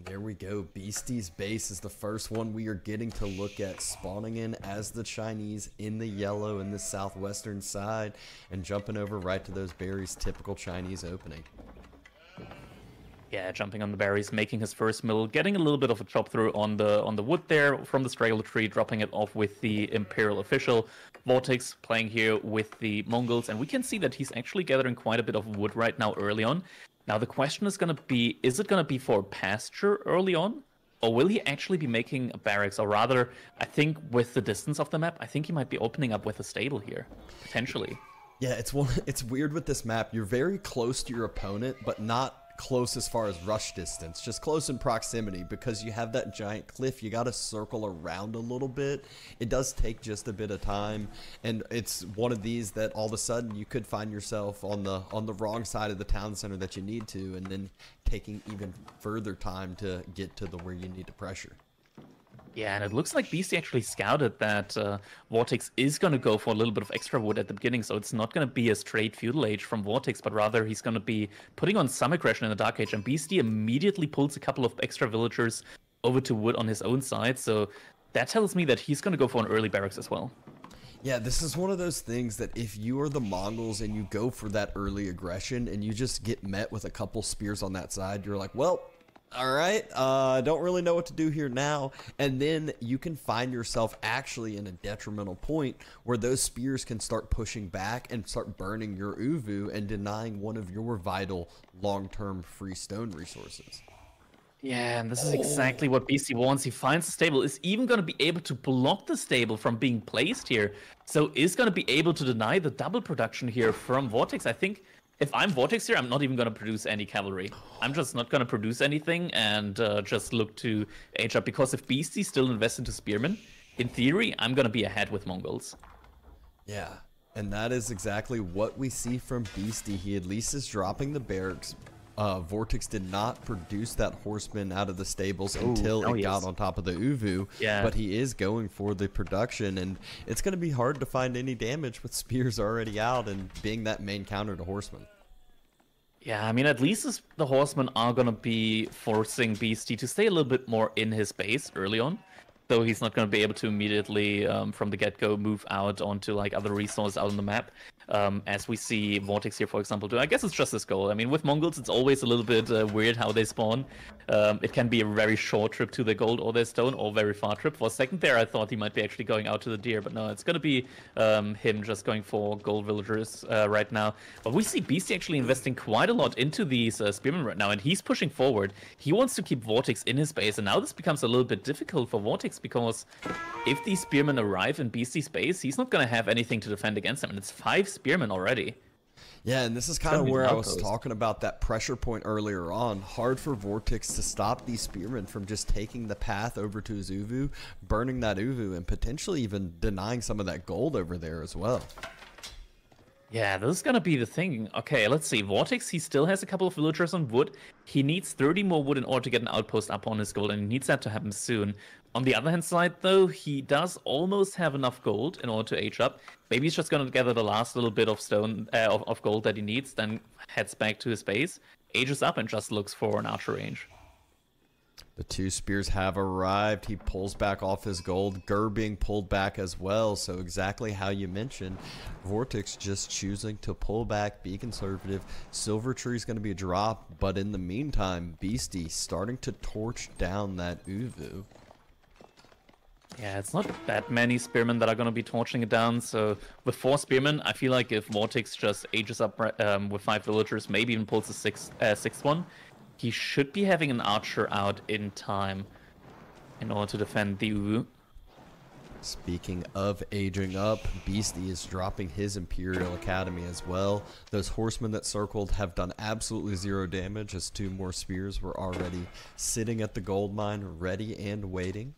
There we go. Beasty's base is the first one we are getting to look at, spawning in as the Chinese in the yellow in the southwestern side and jumping over right to those berries, typical Chinese opening. Yeah, jumping on the berries, making his first mill, getting a little bit of a chop through on the wood there from the straggler tree, dropping it off with the Imperial official. VortiX playing here with the Mongols, and we can see that he's actually gathering quite a bit of wood right now early on. Now the question is going to be, is it going to be for pasture early on? Or will he actually be making a barracks? Or rather, I think with the distance of the map, I think he might be opening up with a stable here, potentially. Yeah, it's weird with this map. You're very close to your opponent, but not close as far as rush distance, just close in proximity, because you have that giant cliff. You got to circle around a little bit. It does take just a bit of time, and it's one of these that all of a sudden you could find yourself on the wrong side of the town center that you need to, and then taking even further time to get to the where you need to pressure. Yeah, and it looks like Beasty actually scouted that VortiX is going to go for a little bit of extra wood at the beginning, so it's not going to be a straight feudal age from VortiX, but rather he's going to be putting on some aggression in the Dark Age, and Beasty immediately pulls a couple of extra villagers over to wood on his own side, so that tells me that he's going to go for an early barracks as well. Yeah, this is one of those things that if you are the Mongols and you go for that early aggression and you just get met with a couple spears on that side, you're like, well, all right, don't really know what to do here now. And then you can find yourself actually in a detrimental point where those spears can start pushing back and start burning your Uvu and denying one of your vital long-term free stone resources. Yeah, and this is exactly what Beasty wants. He finds the stable, is even going to be able to block the stable from being placed here. So is going to be able to deny the double production here from VortiX. I think if I'm VortiX here, I'm not even going to produce any cavalry. I'm just not going to produce anything and just look to age up. Because if Beasty still invests into Spearmen, in theory, I'm going to be ahead with Mongols. Yeah, and that is exactly what we see from Beasty. He at least is dropping the barracks. VortiX did not produce that horseman out of the stables until it got on top of the Uvu, but he is going for the production, and it's going to be hard to find any damage with spears already out and being that main counter to horsemen. Yeah, I mean, at least the horsemen are going to be forcing Beasty to stay a little bit more in his base early on, though he's not going to be able to immediately from the get-go move out onto like other resources out on the map. As we see VortiX here, for example, do. I guess it's just his goal. I mean, with Mongols, it's always a little bit weird how they spawn. It can be a very short trip to their gold or their stone, or very far trip. For a second there, I thought he might be actually going out to the deer, but no, it's going to be him just going for gold villagers right now. But we see Beasty actually investing quite a lot into these spearmen right now, and he's pushing forward. He wants to keep VortiX in his base, and now this becomes a little bit difficult for VortiX, because if these spearmen arrive in Beasty's base, he's not going to have anything to defend against them, and it's 5 spearmen already. Yeah, and this is kind of where I was talking about that pressure point earlier on. Hard for VortiX to stop these spearmen from just taking the path over to his Uvu, burning that Uvu, and potentially even denying some of that gold over there as well. Yeah, this is gonna be the thing. Okay, let's see. VortiX, he still has a couple of villagers on wood. He needs 30 more wood in order to get an outpost up on his gold, and he needs that to happen soon. On the other hand side, though, he does almost have enough gold in order to age up. Maybe he's just gonna gather the last little bit of stone, of gold that he needs, then heads back to his base, ages up, and just looks for an archer range. The 2 spears have arrived. He pulls back off his gold. Gur being pulled back as well. So exactly how you mentioned, VortiX just choosing to pull back, be conservative. Silver Tree is going to be a drop, but in the meantime, Beasty starting to torch down that Uvu. Yeah, it's not that many spearmen that are going to be torching it down. So with 4 spearmen, I feel like if VortiX just ages up with 5 villagers, maybe even pulls a sixth one, he should be having an archer out in time in order to defend the Uvu. Speaking of aging up, Beasty is dropping his Imperial Academy as well. Those horsemen that circled have done absolutely 0 damage, as 2 more spears were already sitting at the gold mine, ready and waiting.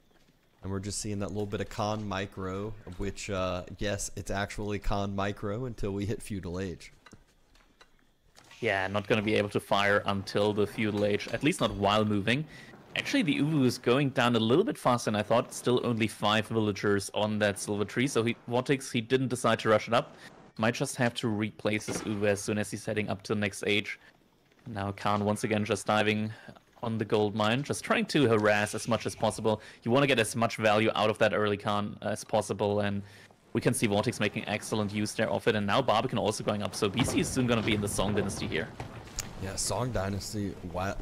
And we're just seeing that little bit of Con Micro, which, yes, it's actually Con Micro until we hit Feudal Age. Yeah, not going to be able to fire until the Feudal Age, at least not while moving. Actually, the Uvu is going down a little bit faster than I thought. Still only 5 villagers on that silver tree, so VortiX, he didn't decide to rush it up. Might just have to replace his Uvu as soon as he's heading up to the next age. Now Khan once again just diving on the gold mine, just trying to harass as much as possible. You want to get as much value out of that early con as possible, and we can see VortiX making excellent use there of it, and now Barbican also going up, so BC is soon going to be in the Song Dynasty here. Yeah, Song Dynasty,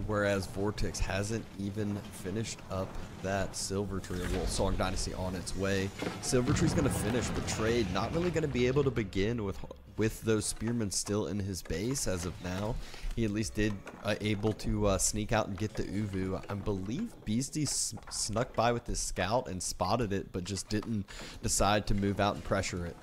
whereas VortiX hasn't even finished up that Silver Tree. Well, Song Dynasty on its way. Silver Tree's going to finish the trade. Not really going to be able to begin with those Spearmen still in his base as of now. He at least did able to sneak out and get the Uvu. I believe Beasty snuck by with his scout and spotted it, but just didn't decide to move out and pressure it.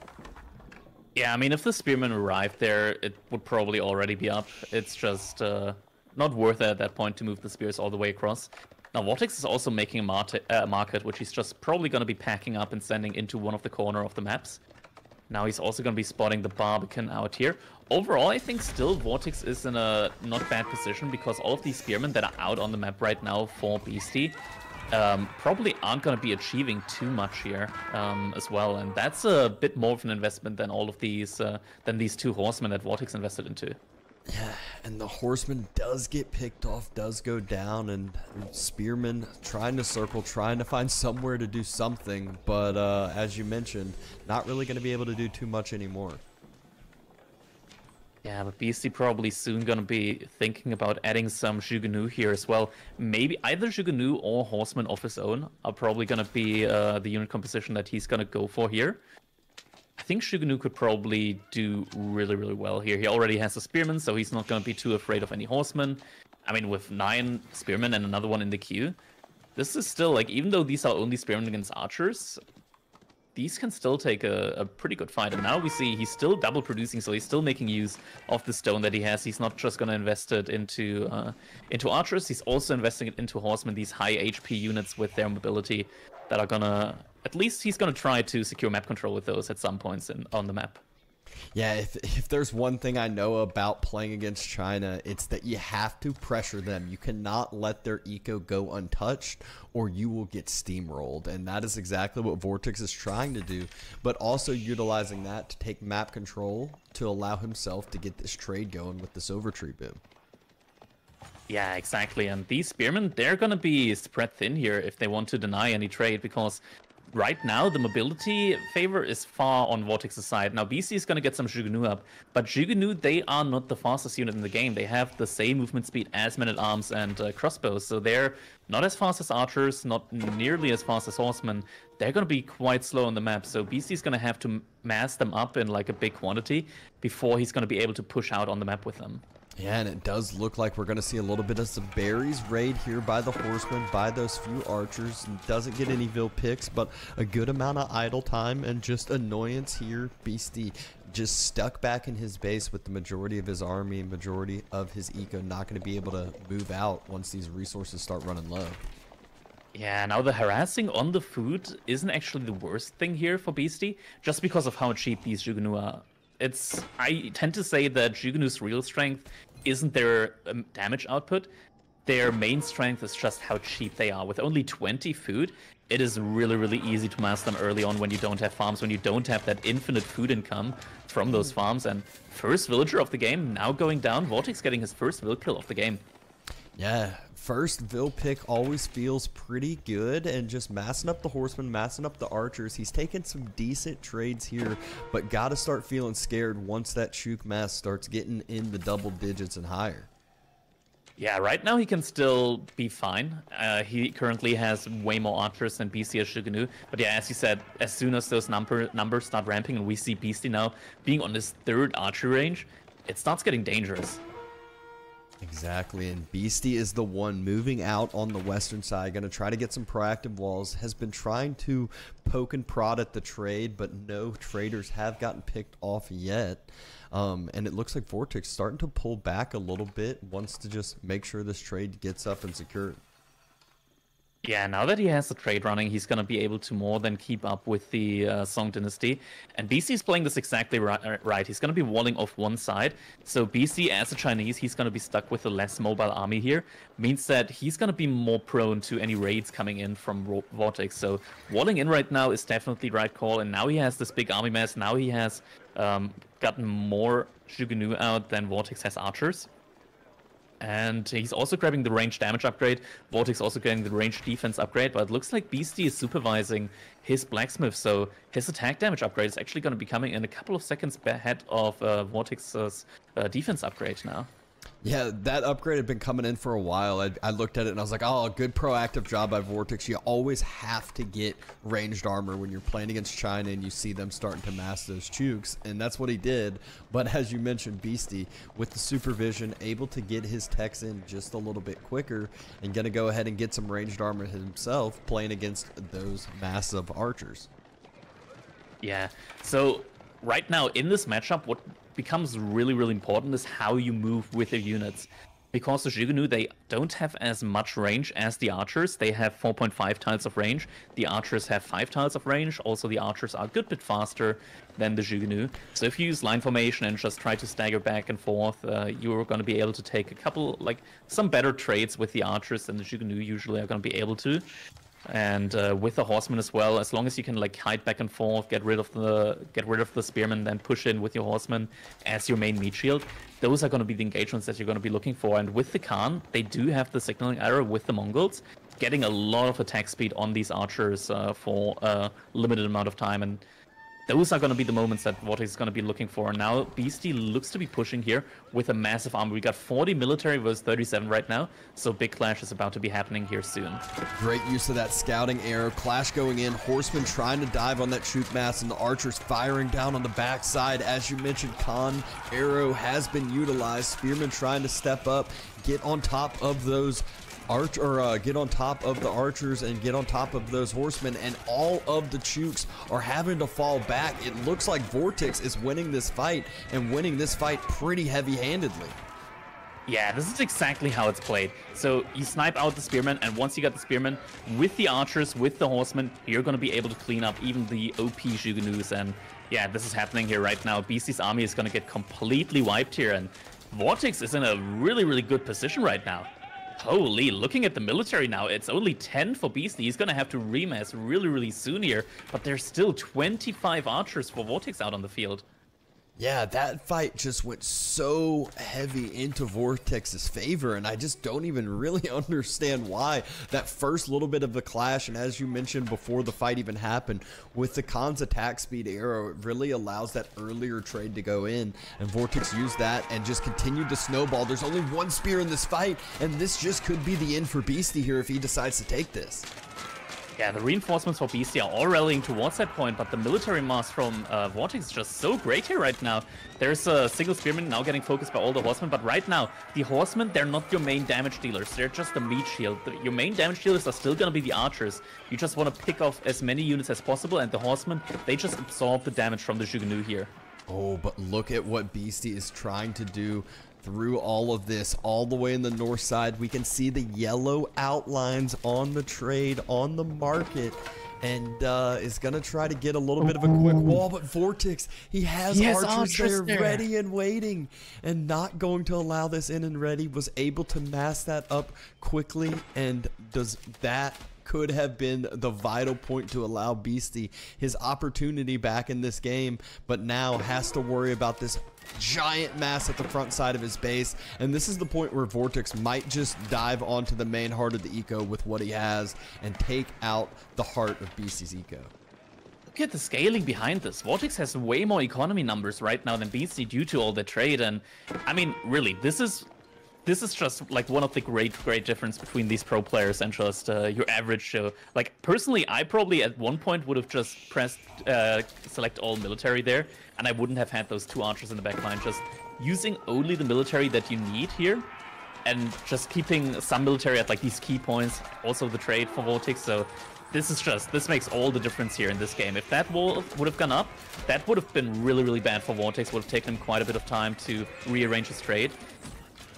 Yeah, I mean, if the Spearmen arrived there, it would probably already be up. It's just not worth it at that point to move the Spears all the way across. Now, VortiX is also making a market, which he's just probably going to be packing up and sending into one of the corner of the maps. Now he's also going to be spotting the Barbican out here. Overall, I think still VortiX is in a not bad position because all of these Spearmen that are out on the map right now for Beasty probably aren't going to be achieving too much here as well. And that's a bit more of an investment than all of these, than these two horsemen that VortiX invested into. Yeah, and the horseman does get picked off, does go down, and Spearman trying to circle, trying to find somewhere to do something, but as you mentioned, not really going to be able to do too much anymore. Yeah, but Beasty probably soon going to be thinking about adding some Jugunu here as well. Maybe either Jugunu or Horseman of his own are probably going to be the unit composition that he's going to go for here. I think Jugunu could probably do really, really well here. He already has a Spearman, so he's not going to be too afraid of any Horsemen. I mean, with 9 Spearmen and another one in the queue, this is still, like, even though these are only Spearmen against Archers, these can still take a pretty good fight. And now we see he's still double producing, so he's still making use of the stone that he has. He's not just going to invest it into Archers, he's also investing it into Horsemen, these high HP units with their mobility that are going to... At least he's going to try to secure map control with those at some points on the map. Yeah, if there's one thing I know about playing against China, it's that you have to pressure them. You cannot let their eco go untouched or you will get steamrolled. And that is exactly what VortiX is trying to do, but also utilizing that to take map control to allow himself to get this trade going with the Silver Tree boom. Yeah, exactly. And these Spearmen, they're going to be spread thin here if they want to deny any trade, because right now, the mobility favor is far on VortiX's side. Now, BC is going to get some Jugunu up, but Jugunu, they are not the fastest unit in the game. They have the same movement speed as Men-at-Arms and crossbows, so they're not as fast as Archers, not nearly as fast as Horsemen. They're going to be quite slow on the map, so BC is going to have to mass them up in like a big quantity before he's going to be able to push out on the map with them. Yeah, and it does look like we're going to see a little bit of some berries raid here by the Horsemen, by those few Archers. And doesn't get any Vil picks, but a good amount of idle time and just annoyance here. Beasty just stuck back in his base with the majority of his army, majority of his eco, not going to be able to move out once these resources start running low. Yeah, now the harassing on the food isn't actually the worst thing here for Beasty, just because of how cheap these Jugunu are. I tend to say that Jugunu's real strength isn't their damage output. Their main strength is just how cheap they are. With only 20 food, it is really, really easy to mass them early on when you don't have farms, when you don't have that infinite food income from those farms. And first villager of the game now going down. VortiX getting his first Vil kill of the game. Yeah, first Vil pick always feels pretty good, and just massing up the Horsemen, massing up the Archers. He's taken some decent trades here, but gotta start feeling scared once that Chook mass starts getting in the double digits and higher. Yeah, right now he can still be fine. He currently has way more Archers than BC as Jugunu. But yeah, as you said, as soon as those numbers start ramping and we see Beasty now being on his 3rd archer range, it starts getting dangerous. Exactly, and Beasty is the one moving out on the western side, going to try to get some proactive walls, has been trying to poke and prod at the trade, but no traders have gotten picked off yet. And it looks like VortiX starting to pull back a little bit, wants to just make sure this trade gets up and secured. Yeah, now that he has the trade running, he's going to be able to more than keep up with the Song Dynasty. And BC is playing this exactly right. He's going to be walling off one side. So BC, as a Chinese, he's going to be stuck with a less mobile army here. Means that he's going to be more prone to any raids coming in from VortiX. So walling in right now is definitely the right call. And now he has this big army mass. Now he has gotten more Jugunu out than VortiX has Archers. And he's also grabbing the range damage upgrade. VortiX also getting the range defense upgrade. But it looks like Beasty is supervising his blacksmith. So his attack damage upgrade is actually going to be coming in a couple of seconds ahead of VortiX's defense upgrade now. Yeah, that upgrade had been coming in for a while. I looked at it and I was like, oh, good proactive job by VortiX. You always have to get ranged armor when you're playing against China and you see them starting to mass those chukes, and that's what he did. But as you mentioned, Beasty, with the supervision, able to get his techs in just a little bit quicker and going to go ahead and get some ranged armor himself, playing against those massive archers. Yeah, so right now in this matchup, what becomes really, really important is how you move with your units. Because the Zhugunu, they don't have as much range as the archers. They have 4.5 tiles of range. The archers have 5 tiles of range. Also, the archers are a good bit faster than the Zhugunu. So if you use line formation and just try to stagger back and forth, you're going to be able to take a couple, like, some better trades with the archers than the Zhugunu usually are going to be able to. And with the horsemen as well, as long as you can like hide back and forth, get rid of the spearmen, then push in with your horsemen as your main meat shield, those are going to be the engagements that you're going to be looking for. And with the Khan, they do have the signaling arrow with the Mongols, getting a lot of attack speed on these archers for a limited amount of time. And those are going to be the moments that VortiX is going to be looking for. Now, Beasty looks to be pushing here with a massive army. We got 40 military versus 37 right now, so big clash is about to be happening here soon. Great use of that scouting arrow. Clash going in. Horsemen trying to dive on that troop mass, and the archers firing down on the backside. As you mentioned, Khan arrow has been utilized. Spearmen trying to step up, get on top of those get on top of the archers and get on top of those horsemen, and all of the chooks are having to fall back. It looks like VortiX is winning this fight, and winning this fight pretty heavy-handedly. Yeah, this is exactly how it's played. So you snipe out the spearmen, and once you got the spearmen, with the archers, with the horsemen, you're going to be able to clean up even the OP Zhugunus. And yeah, this is happening here right now. Beasty's army is going to get completely wiped here, and VortiX is in a really, really good position right now. Holy, looking at the military now, it's only 10 for Beasty. He's going to have to remass really, really soon here. But there's still 25 archers for VortiX out on the field. Yeah, that fight just went so heavy into VortiX's favor, and I just don't even really understand why. That first little bit of the clash, and as you mentioned before the fight even happened, with the Khan's attack speed arrow, it really allows that earlier trade to go in, and VortiX used that and just continued to snowball. There's only one spear in this fight, and this just could be the end for Beasty here if he decides to take this. Yeah, the reinforcements for Beasty are all rallying towards that point, but the military mass from VortiX is just so great here right now. There's a single spearman now getting focused by all the horsemen, but right now, the horsemen, they're not your main damage dealers. They're just the meat shield. Your main damage dealers are still going to be the archers. You just want to pick off as many units as possible, and the horsemen, they just absorb the damage from the Zhugunu here. Oh, but look at what Beasty is trying to do through all of this. All the way in the north side, we can see the yellow outlines on the trade, on the market, and is going to try to get a little bit of a quick wall, but VortiX, he has archers there ready and waiting, and not going to allow this in and ready. Was able to mass that up quickly, and does that could have been the vital point to allow Beasty his opportunity back in this game, but now has to worry about this giant mass at the front side of his base. And this is the point where VortiX might just dive onto the main heart of the eco with what he has and take out the heart of Beasty's eco. Look at the scaling behind this. VortiX has way more economy numbers right now than Beasty due to all the trade. And I mean, really, this is just like one of the great difference between these pro players and just your average. Like personally, I probably at one point would have just pressed select all military there, and I wouldn't have had those 2 archers in the back line. Just using only the military that you need here, and just keeping some military at like these key points. Also the trade for VortiX. So this makes all the difference here in this game. If that wall would have gone up, that would have been really, really bad for VortiX. Would have taken him quite a bit of time to rearrange his trade.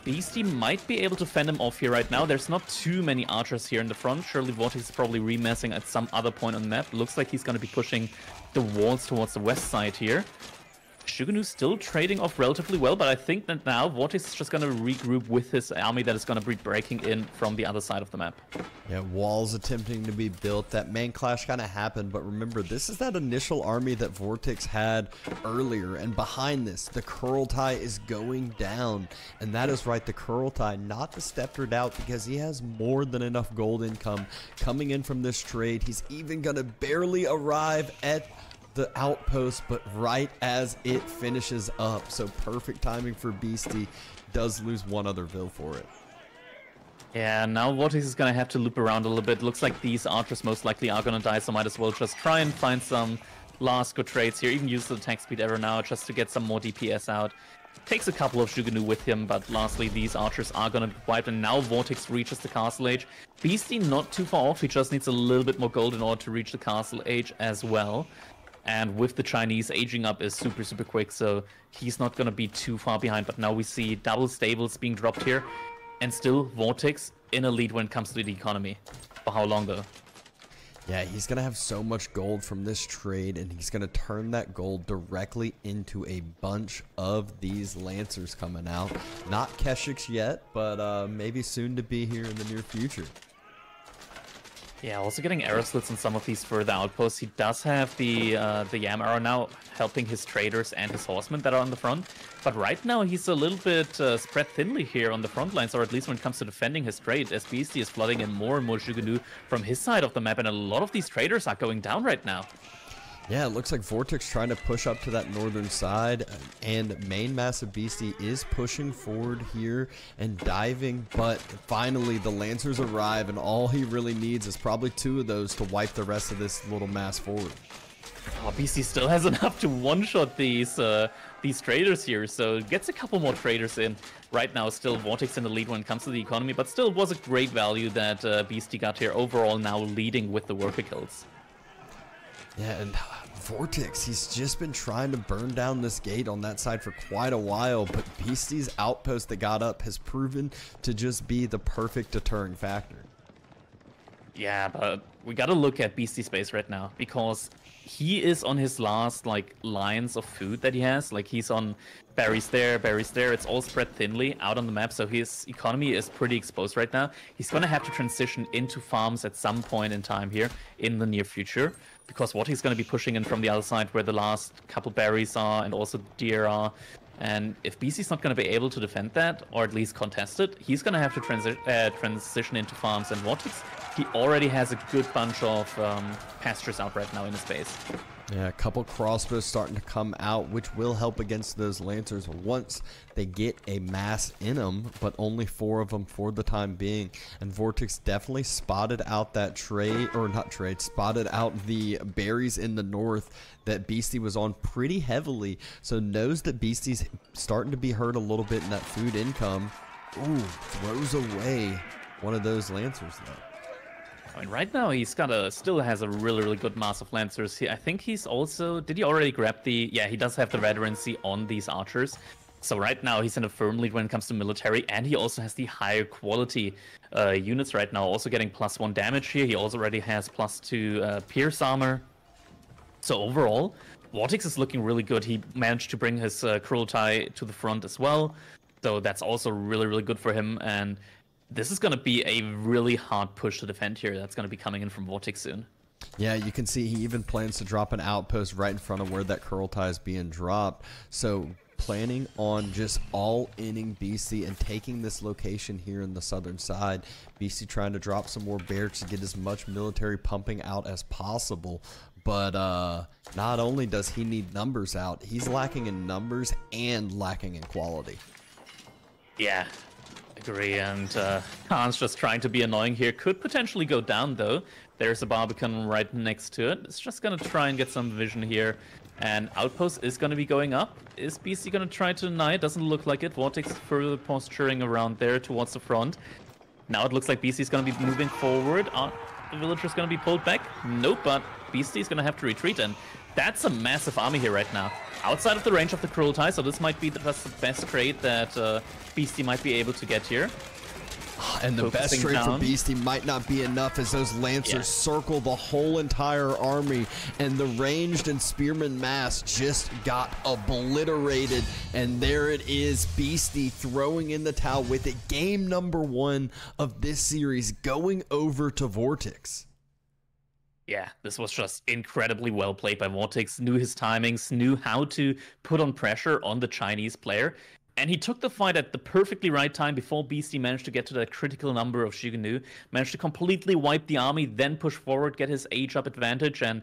Beasty might be able to fend him off here right now. There's not too many archers here in the front. Surely VortiX is probably remassing at some other point on the map. Looks like he's going to be pushing the walls towards the west side here. Shuganu still trading off relatively well, but I think that now VortiX is just going to regroup with his army that is going to be breaking in from the other side of the map. Yeah, walls attempting to be built. That main clash kind of happened, but remember, this is that initial army that VortiX had earlier, and behind this, the Crackedyhere is going down. And that is right, the Crackedyhere, not the Stepped out, because he has more than enough gold income coming in from this trade. He's even going to barely arrive at the outpost, but right as it finishes up. So perfect timing for Beasty. Does lose one other Vil for it. Yeah, now VortiX is gonna have to loop around a little bit. Looks like these archers most likely are gonna die, so might as well just try and find some last good trades here. Even use the attack speed ever now just to get some more DPS out. Takes a couple of Shuganu with him, but lastly these archers are gonna be wiped, and now VortiX reaches the castle age. Beasty not too far off, he just needs a little bit more gold in order to reach the castle age as well. And with the Chinese, aging up is super, super quick, so he's not going to be too far behind. But now we see double stables being dropped here, and still VortiX in a lead when it comes to the economy. For how long, though? Yeah, he's going to have so much gold from this trade, and he's going to turn that gold directly into a bunch of these Lancers coming out. Not Keshiks yet, but maybe soon to be here in the near future. Yeah, also getting arrow slits in some of these further outposts. He does have the Yam arrow now, helping his traders and his horsemen that are on the front. But right now he's a little bit spread thinly here on the front lines, or at least when it comes to defending his trade, as Beasty is flooding in more and more Shuganu from his side of the map, and a lot of these traders are going down right now. Yeah, it looks like VortiX trying to push up to that northern side, and main massive Beasty is pushing forward here and diving, but finally the Lancers arrive, and all he really needs is probably 2 of those to wipe the rest of this little mass forward. Oh, Beasty still has enough to one-shot these traders here, so gets a couple more traders in. Right now, still VortiX in the lead when it comes to the economy, but still was a great value that Beasty got here, overall now leading with the worker kills. Yeah, and VortiX, he's just been trying to burn down this gate on that side for quite a while, but Beasty's outpost that got up has proven to just be the perfect deterring factor. Yeah, but we gotta look at Beasty space right now, because he is on his last, like, lines of food that he has. Like, he's on berries there, it's all spread thinly out on the map, so his economy is pretty exposed right now. He's gonna have to transition into farms at some point in time here in the near future, because what he's gonna be pushing in from the other side where the last couple berries are and also deer are. And if Beasty's not going to be able to defend that, or at least contest it, he's going to have to transition into farms. And VortiX, he already has a good bunch of pastures out right now in his base. Yeah, a couple crossbows starting to come out, which will help against those Lancers once they get a mass in them, but only 4 of them for the time being. And VortiX definitely spotted out that spotted out the berries in the north that Beasty was on pretty heavily, so knows that Beasty's starting to be hurt a little bit in that food income. Ooh, throws away one of those Lancers though. I mean, right now he's got still has a really, really good mass of Lancers. I think he's also, did he already grab yeah, he does have the veterancy on these archers. So right now he's in a firm lead when it comes to military, and he also has the higher quality units right now, also getting +1 damage here. He also already has +2 pierce armor. So overall, VortiX is looking really good. He managed to bring his Crackedyhere to the front as well. So that's also really, really good for him. And this is going to be a really hard push to defend here. That's going to be coming in from VortiX soon. Yeah, you can see he even plans to drop an outpost right in front of where that Crackedyhere is being dropped. So planning on just all-inning Beasty and taking this location here in the southern side. Beasty trying to drop some more barracks to get as much military pumping out as possible. But not only does he need numbers out, he's lacking in numbers and lacking in quality. Yeah, agree. And Khan's just trying to be annoying here. Could potentially go down, though. There's a Barbican right next to it. It's just going to try and get some vision here. And Outpost is going to be going up. Is Beasty going to try to deny it? Doesn't look like it. VortiX further posturing around there towards the front. Now it looks like Beasty's going to be moving forward. The villager's going to be pulled back? Nope, but Beasty's going to have to retreat, and that's a massive army here right now. Outside of the range of the Crackedyhere, so this might be just the best trade that Beasty might be able to get here. And the best Focusing trade for down. Beasty might not be enough as those Lancers circle the whole entire army, and the ranged and spearman mass just got obliterated. And there it is, Beasty throwing in the towel with it. Game number 1 of this series going over to VortiX. Yeah, this was just incredibly well played by VortiX. Knew his timings, knew how to put on pressure on the Chinese player. And he took the fight at the perfectly right time before Beasty managed to get to that critical number of Shiganu, managed to completely wipe the army, then push forward, get his age up advantage, and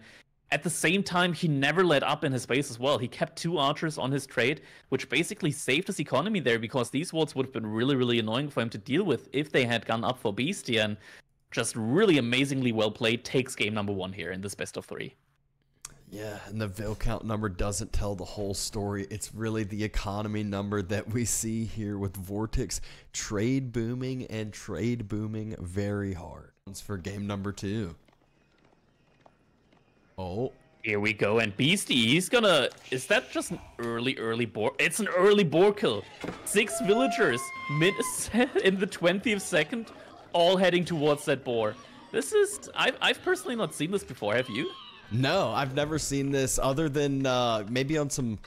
at the same time, he never let up in his base as well. He kept 2 archers on his trade, which basically saved his economy there, because these wards would have been really, really annoying for him to deal with if they had gone up for Beasty, and just really amazingly well played, takes game number 1 here in this best of 3. Yeah, and the Vil count number doesn't tell the whole story. It's really the economy number that we see here with VortiX trade booming and trade booming very hard. It's for game number 2. Oh. Here we go, and Beasty, he's gonna... Is that just an early boar? It's an early boar kill. 6 villagers in the 20th second, all heading towards that boar. This is... I've personally not seen this before, have you? No, I've never seen this other than maybe on some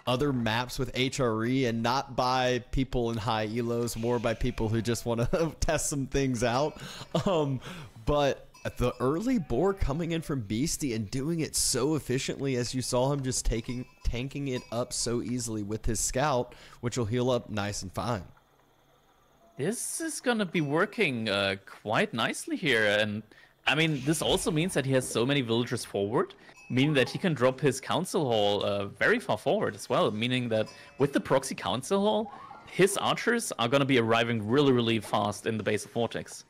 other maps with HRE, and not by people in high elos, more by people who just want to test some things out. But the early boar coming in from Beasty and doing it so efficiently, as you saw him just tanking it up so easily with his scout, which will heal up nice and fine. This is gonna be working quite nicely here, and I mean, this also means that he has so many villagers forward, meaning that he can drop his council hall very far forward as well, meaning that with the proxy council hall, his archers are going to be arriving really, really fast in the base of VortiX.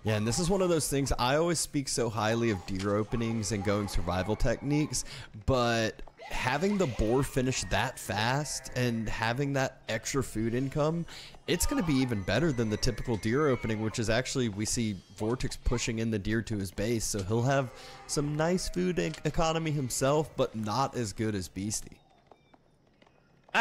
Yeah, and this is one of those things, I always speak so highly of deer openings and going survival techniques, but having the boar finish that fast and having that extra food income, it's going to be even better than the typical deer opening, which is actually, we see VortiX pushing in the deer to his base, so he'll have some nice food economy himself, but not as good as Beasty.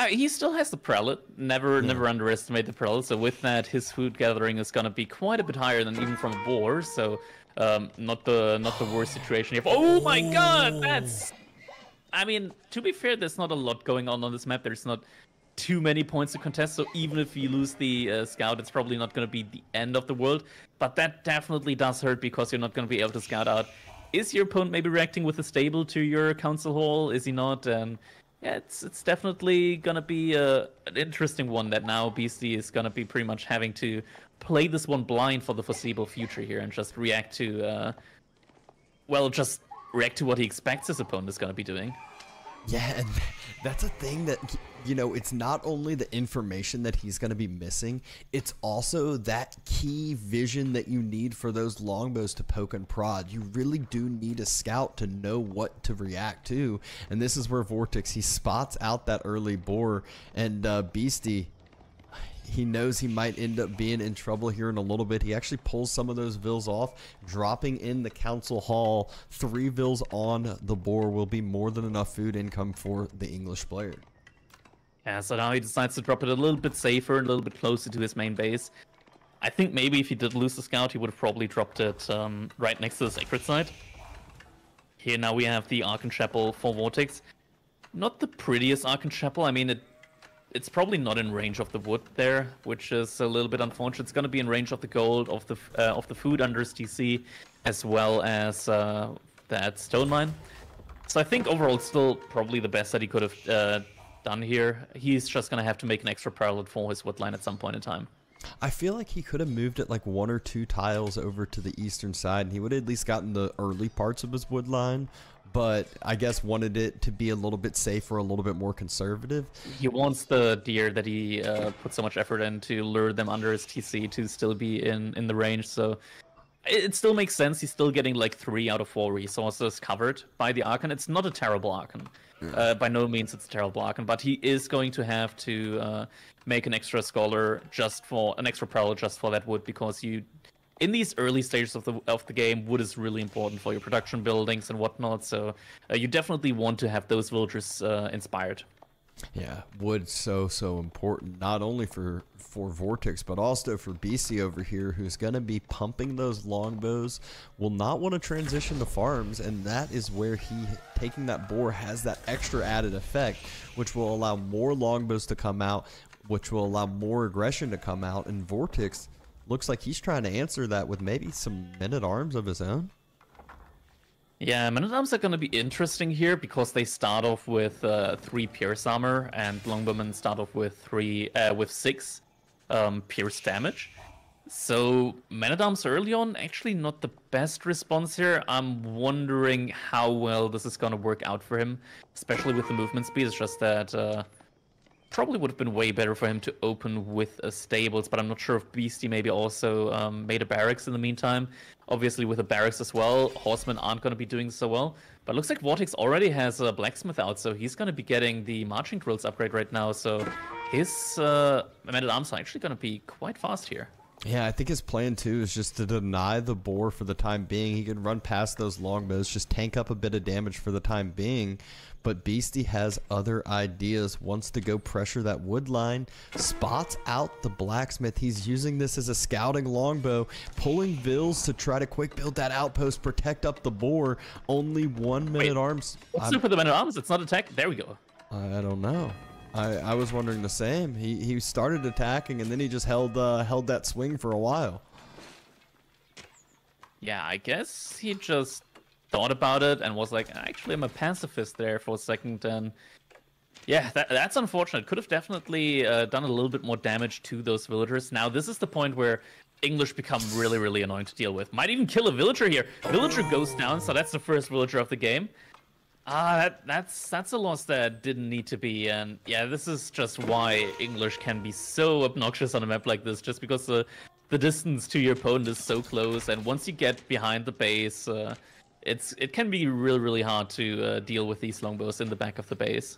He still has the prelate. Never underestimate the prelate. So with that, his food gathering is going to be quite a bit higher than even from a boar. So not the worst situation here. Oh my God, that's... I mean, to be fair, there's not a lot going on this map. There's not too many points to contest, so even if you lose the scout, it's probably not going to be the end of the world. But that definitely does hurt, because you're not going to be able to scout out. Is your opponent maybe reacting with a stable to your council hall? Is he not? And yeah, it's definitely going to be an interesting one, that now Beasty is going to be pretty much having to play this one blind for the foreseeable future here, and just react to, just react to what he expects his opponent is going to be doing. Yeah, and that's a thing that, you know, it's not only the information that he's going to be missing, it's also that key vision that you need for those longbows to poke and prod. You really do need a scout to know what to react to, and this is where VortiX, he spots out that early boar, and Beasty, he knows he might end up being in trouble here in a little bit. He actually pulls some of those vills off, dropping in the council hall. 3 vills on the boar will be more than enough food income for the English player. Yeah, so now he decides to drop it a little bit safer, a little bit closer to his main base. I think maybe if he did lose the scout, he would have probably dropped it right next to the sacred site. Here now we have the Archon Chapel for VortiX. Not the prettiest Archon Chapel. I mean, it's probably not in range of the wood there, which is a little bit unfortunate. It's going to be in range of the gold, of the food under his TC, as well as that stone mine. So I think overall it's still probably the best that he could have done here. He's just going to have to make an extra parallel for his wood line at some point in time. I feel like he could have moved it like 1 or 2 tiles over to the eastern side, and he would have at least gotten the early parts of his wood line. But I guess wanted it to be a little bit safer, a little bit more conservative. He wants the deer that he put so much effort in to lure them under his TC to still be in the range. So it still makes sense. He's still getting like 3 out of 4 resources covered by the Archon. It's not a terrible Archon. By no means it's a terrible Archon, but he is going to have to make an extra scholar just for an extra parallel just for that wood, because in these early stages of the game, wood is really important for your production buildings and whatnot, so you definitely want to have those villagers inspired. Yeah, wood's so important, not only for VortiX, but also for Beasty over here, who's going to be pumping those longbows, will not want to transition to farms, and that is where taking that boar has that extra added effect, which will allow more longbows to come out, which will allow more aggression to come out, and VortiX looks like he's trying to answer that with maybe some men-at-arms of his own. Yeah, men-at-arms are going to be interesting here because they start off with 3 pierce armor, and longbowmen start off with 6 pierce damage. So men-at-arms early on, actually not the best response here. I'm wondering how well this is going to work out for him, especially with the movement speed. It's just that probably would have been way better for him to open with a stables, but I'm not sure if Beasty maybe also made a barracks in the meantime. Obviously with a barracks as well, horsemen aren't going to be doing so well. But it looks like VortiX already has a blacksmith out, so he's going to be getting the marching drills upgrade right now. So his men-at-arms are actually going to be quite fast here. Yeah, I think his plan too is just to deny the boar for the time being. He can run past those longbows, just tank up a bit of damage for the time being. But Beasty has other ideas, wants to go pressure that wood line, spots out the blacksmith. He's using this as a scouting longbow, pulling vills to try to quick build that outpost, protect up the boar. Only 1 men-at-arms. What's up with the men-at-arms? It's not attack. There we go. I don't know. I was wondering the same. He started attacking and then he just held that swing for a while. Yeah, I guess he just thought about it and was like, actually, I'm a pacifist there for a second. And yeah, that's unfortunate. Could have definitely done a little bit more damage to those villagers. Now, this is the point where English become really, really annoying to deal with. Might even kill a villager here. Villager goes down, so that's the first villager of the game. That's a loss that didn't need to be, and yeah, this is just why English can be so obnoxious on a map like this, just because the distance to your opponent is so close, and once you get behind the base, it can be really, really hard to deal with these longbows in the back of the base.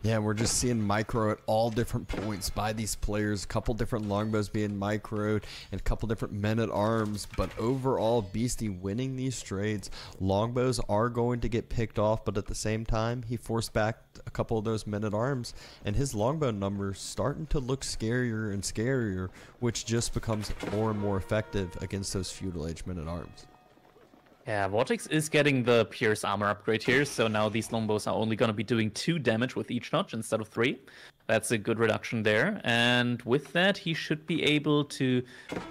Yeah, we're just seeing micro at all different points by these players. A couple different longbows being microed and a couple different men-at-arms. But overall, Beasty winning these trades. Longbows are going to get picked off, but at the same time, he forced back a couple of those men-at-arms. And his longbow numbers starting to look scarier and scarier, which just becomes more and more effective against those feudal age men-at-arms. Yeah, VortiX is getting the pierce armor upgrade here, so now these longbows are only going to be doing 2 damage with each notch instead of 3. That's a good reduction there, and with that he should be able to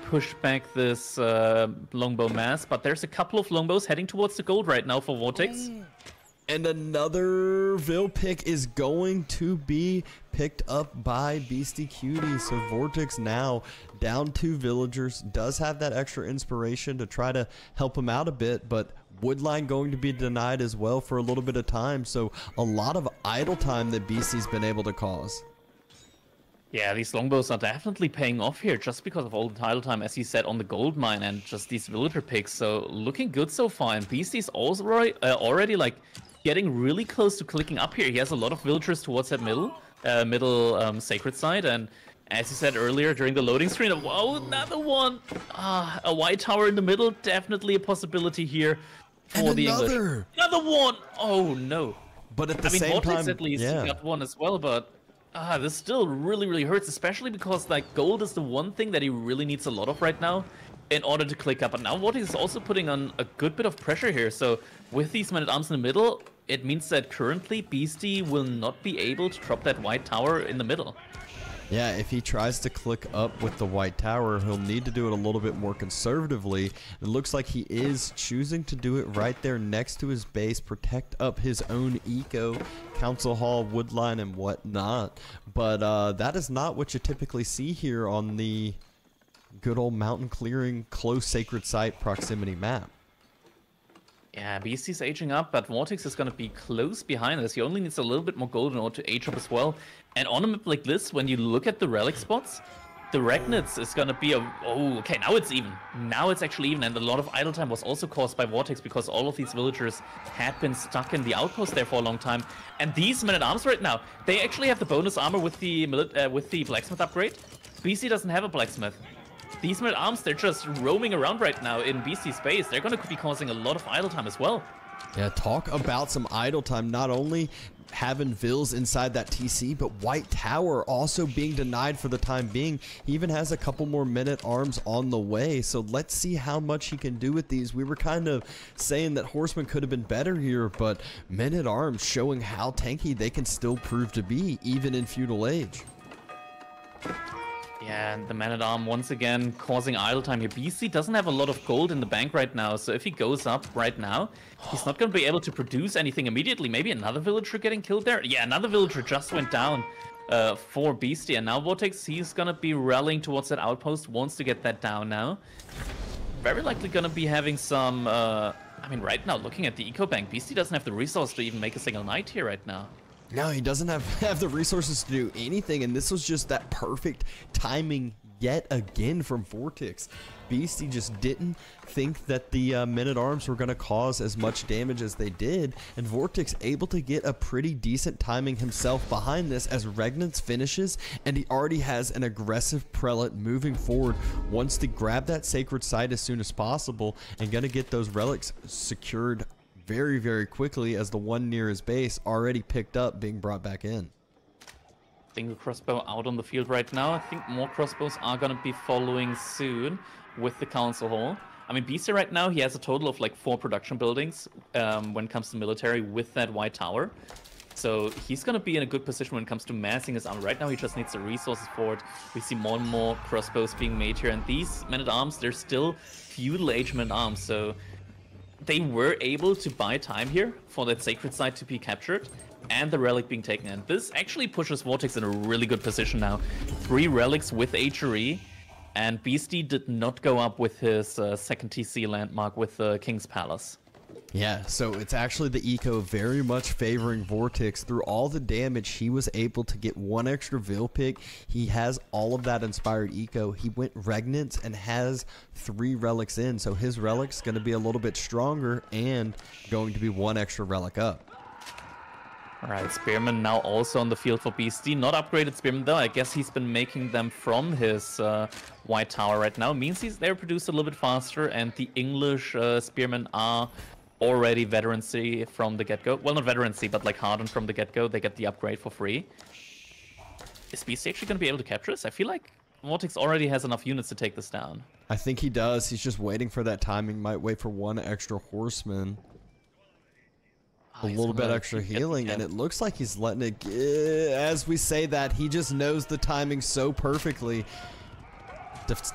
push back this longbow mass, but there's a couple of longbows heading towards the gold right now for VortiX. And another Vil pick is going to be picked up by Beasty Cutie. So VortiX now down 2 villagers, does have that extra inspiration to try to help him out a bit, but woodline going to be denied as well for a little bit of time. So a lot of idle time that Beasty's been able to cause. Yeah, these longbows are definitely paying off here just because of all the idle time, as he said, on the gold mine and just these villager picks. So looking good so far, and Beasty's also already like getting really close to clicking up here. He has a lot of villagers towards that middle sacred side, and as you said earlier during the loading screen, whoa, another one! A white tower in the middle, definitely a possibility here for the English. Another one! Oh no! But at the same time, at least he got one as well, but this still really, really hurts, especially because like gold is the one thing that he really needs a lot of right now in order to click up. But now VortiX is also putting on a good bit of pressure here. So with these men-at-arms in the middle, it means that currently Beasty will not be able to drop that white tower in the middle. Yeah, if he tries to click up with the white tower, he'll need to do it a little bit more conservatively. It looks like he is choosing to do it right there next to his base, protect up his own eco, council hall, woodline, and whatnot. But that is not what you typically see here on the good old mountain clearing, close sacred site proximity map. Yeah, Beasty's aging up, but VortiX is going to be close behind this. He only needs a little bit more gold in order to age up as well. And on a map like this, when you look at the relic spots, the Ragnitz is going to be a... Oh, okay, now it's even. Now it's actually even, and a lot of idle time was also caused by VortiX because all of these villagers had been stuck in the outpost there for a long time. And these men-at-arms right now, they actually have the bonus armor with the blacksmith upgrade. Beasty doesn't have a blacksmith. These men-at-arms, they're just roaming around right now in Beasty's base. They're going to be causing a lot of idle time as well. Yeah, talk about some idle time. Not only having Vills inside that TC, but White Tower also being denied for the time being. He even has a couple more men-at-arms on the way, so let's see how much he can do with these. We were kind of saying that Horsemen could have been better here, but men-at-arms showing how tanky they can still prove to be, even in Feudal Age. Yeah, and the man-at-arm once again causing idle time here. Beasty doesn't have a lot of gold in the bank right now, so if he goes up right now, he's not going to be able to produce anything immediately. Maybe another villager getting killed there? Yeah, another villager just went down for Beasty, and now VortiX, he's going to be rallying towards that outpost, wants to get that down now. Very likely going to be having some... I mean, right now, looking at the eco bank, Beasty doesn't have the resource to even make a single knight here right now. No, he doesn't have the resources to do anything, and this was just that perfect timing yet again from VortiX. Beasty just didn't think that the men-at-arms were going to cause as much damage as they did, and VortiX able to get a pretty decent timing himself behind this as Regnance finishes, and he already has an aggressive prelate moving forward, wants to grab that sacred site as soon as possible, and going to get those relics secured very, very quickly as the one near his base already picked up being brought back in. Single crossbow out on the field right now. I think more crossbows are going to be following soon with the council hall. I mean, Beasty right now, he has a total of like 4 production buildings when it comes to military with that White Tower. So he's going to be in a good position when it comes to massing his army. Right now, he just needs the resources for it. We see more and more crossbows being made here. And these men-at-arms, they're still feudal age men-at-arms. So they were able to buy time here for that sacred site to be captured and the relic being taken in. This actually pushes VortiX in a really good position now. 3 relics with HRE, and Beasty did not go up with his second TC landmark with the King's Palace. Yeah, so it's actually the eco very much favoring VortiX. Through all the damage, he was able to get 1 extra Vil pick. He has all of that inspired eco. He went Regnance and has 3 relics in, so his relic's going to be a little bit stronger and going to be 1 extra relic up. Alright, Spearman now also on the field for Beasty. Not upgraded Spearman though. I guess he's been making them from his White Tower right now. Means they're produced a little bit faster, and the English Spearmen are already veterancy from the get-go. Well, not veterancy, but like hardened from the get-go. They get the upgrade for free. Is Beasty actually going to be able to capture this? I feel like VortiX already has enough units to take this down. I think he does. He's just waiting for that timing. Might wait for 1 extra horseman. A little bit extra healing, and it looks like he's letting it get, as we say that, he just knows the timing so perfectly.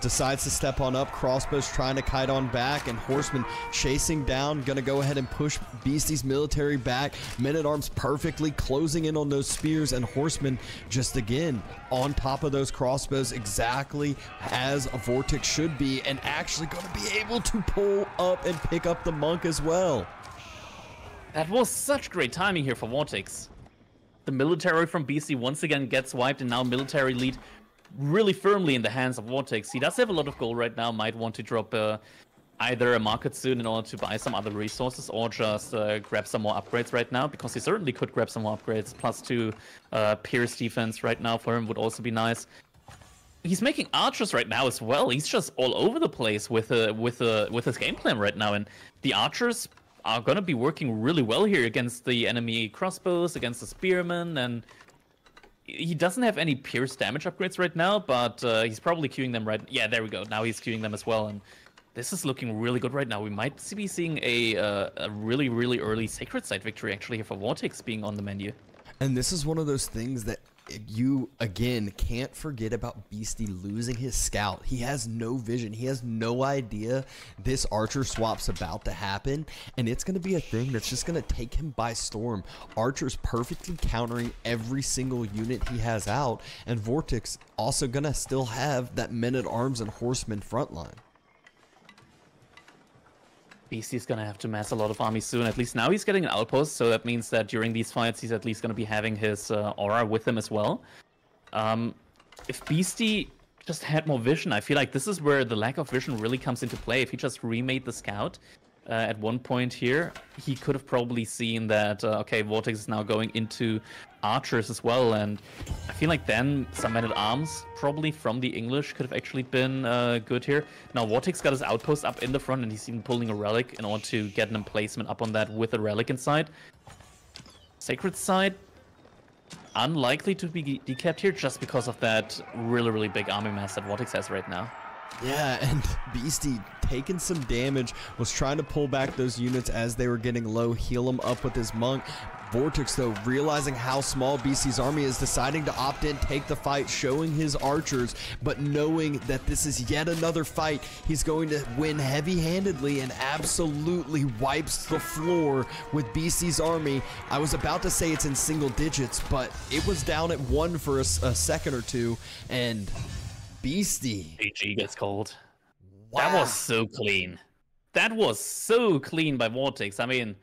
Decides to step on up. Crossbows trying to kite on back, and Horseman chasing down. Gonna go ahead and push Beasty's military back. Men-at-arms perfectly closing in on those spears, and Horseman just again on top of those crossbows exactly as a VortiX should be, and actually gonna be able to pull up and pick up the monk as well. That was such great timing here for VortiX. The military from Beasty once again gets wiped, and now military lead really firmly in the hands of VortiX. He does have a lot of gold right now, might want to drop either a market soon in order to buy some other resources, or just grab some more upgrades right now, because he certainly could grab some more upgrades. +2 Pierce defense right now for him would also be nice. He's making archers right now as well. He's just all over the place with his game plan right now, and the archers are going to be working really well here against the enemy crossbows, against the spearmen, and he doesn't have any pierce damage upgrades right now, but he's probably queuing them right... Yeah, there we go. Now he's queuing them as well, and this is looking really good right now. We might be seeing a really, really early Sacred Site victory actually here for VortiX being on the menu. And this is one of those things that you, again, can't forget about Beasty losing his scout. He has no vision. He has no idea this archer swap's about to happen, and it's going to be a thing that's just going to take him by storm. Archer's perfectly countering every single unit he has out, and VortiX also going to still have that men-at-arms and horsemen front line. Beasty's gonna have to mass a lot of armies soon. At least now he's getting an outpost, so that means that during these fights he's at least gonna be having his aura with him as well. If Beasty just had more vision, I feel like this is where the lack of vision really comes into play. If he just remade the scout at one point here, he could have probably seen that, okay, VortiX is now going into archers as well, and I feel like then some men-at-arms, probably from the English, could have actually been good here. Now VortiX got his outpost up in the front, and he's even pulling a relic in order to get an emplacement up on that with a relic inside. Sacred Site unlikely to be decapped here just because of that really, really big army mass that VortiX has right now. Yeah, and Beasty taking some damage, was trying to pull back those units as they were getting low, heal him up with his monk. VortiX, though, realizing how small Beasty's army is, deciding to opt in, take the fight, showing his archers, but knowing that this is yet another fight he's going to win heavy-handedly and absolutely wipes the floor with Beasty's army. I was about to say it's in single digits, but it was down at 1 for a second or two, and Beasty. AG gets cold. Wow. That was so clean. That was so clean by VortiX. I mean,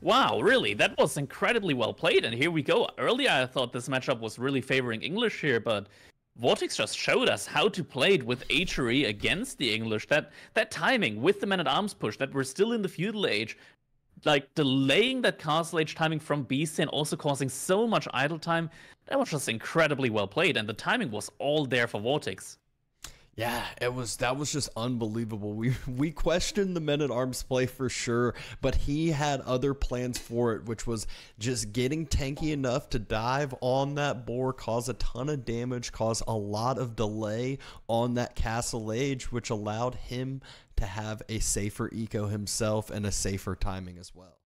wow, really, that was incredibly well played, and here we go. Earlier, I thought this matchup was really favoring English here, but VortiX just showed us how to play it with Achery against the English. That timing with the man-at-arms push, that we're still in the feudal age, like delaying that castle age timing from Beasty and also causing so much idle time, that was just incredibly well played, and the timing was all there for VortiX. Yeah, that was just unbelievable. We questioned the men-at-arms play for sure, but he had other plans for it, which was just getting tanky enough to dive on that boar, cause a ton of damage, cause a lot of delay on that castle age, which allowed him to have a safer eco himself and a safer timing as well.